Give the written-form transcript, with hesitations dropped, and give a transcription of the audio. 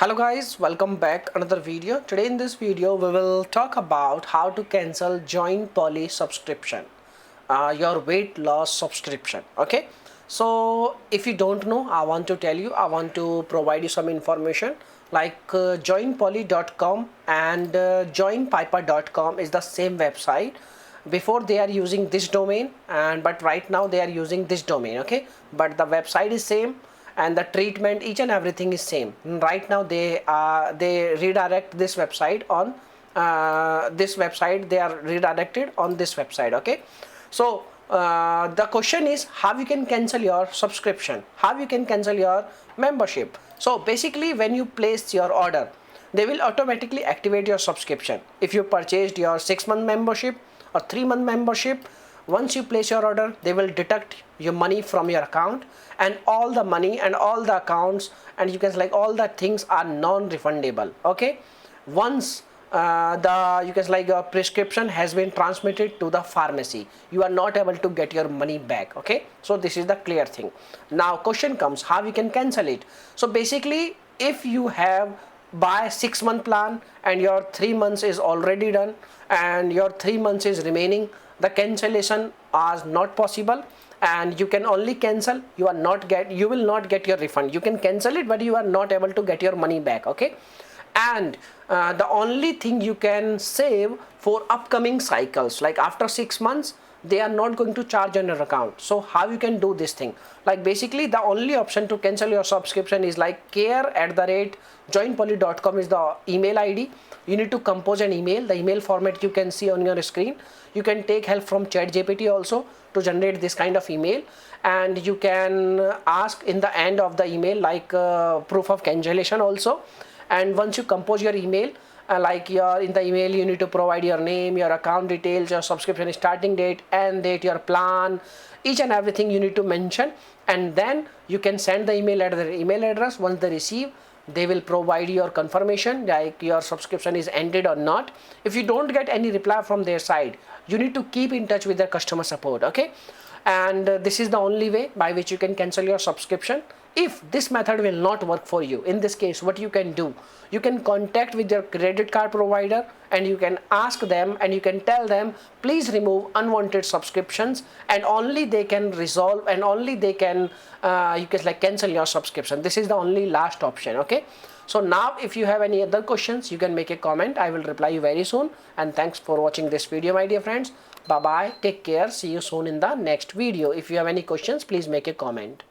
Hello guys, welcome back another video. Today in this video we will talk about how to cancel Joinpolly subscription, your weight loss subscription. Okay, so if you don't know, I want to tell you, I want to provide you some information like joinpolly.com and joinpiper.com is the same website. Before they are using this domain, but right now they are using this domain. Okay, but the website is same and the treatment, each and everything is same. Right now they redirect this website on this website, they are redirected on this website. Okay, so the question is how you can cancel your subscription, how you can cancel your membership. So basically when you place your order, they will automatically activate your subscription. If you purchased your 6-month membership or 3-month membership, once you place your order, they will deduct your money from your account, and all the money and all the accounts and you can like all the things are non-refundable. Okay, once the you can like a prescription has been transmitted to the pharmacy, you are not able to get your money back. Okay, so this is the clear thing. Now question comes how you can cancel it. So basically if you have buy 6-month plan and your 3 months is already done and your 3 months is remaining, the cancellation is not possible and you can only cancel, you will not get your refund. You can cancel it but you are not able to get your money back. Okay, and the only thing you can save for upcoming cycles, like after 6 months they are not going to charge on your account. So how you can do this thing, like basically the only option to cancel your subscription is like care@joinpolly.com is the email ID. You need to compose an email. The email format you can see on your screen. You can take help from ChatGPT also to generate this kind of email, and you can ask in the end of the email like proof of cancellation also. And once you compose your email, in the email you need to provide your name, your account details, your subscription starting date, end date, your plan, each and everything you need to mention, and then you can send the email at their email address. Once they receive, they will provide your confirmation like your subscription is ended or not. If you don't get any reply from their side, you need to keep in touch with their customer support. Okay, and this is the only way by which you can cancel your subscription. If this method will not work for you, in this case what you can do, you can contact with your credit card provider and you can ask them and you can tell them please remove unwanted subscriptions, and only they can resolve and only they can you can like cancel your subscription. This is the only last option. Okay, so now if you have any other questions you can make a comment. I will reply you very soon, and thanks for watching this video my dear friends. Bye bye, take care, see you soon in the next video. If you have any questions please make a comment.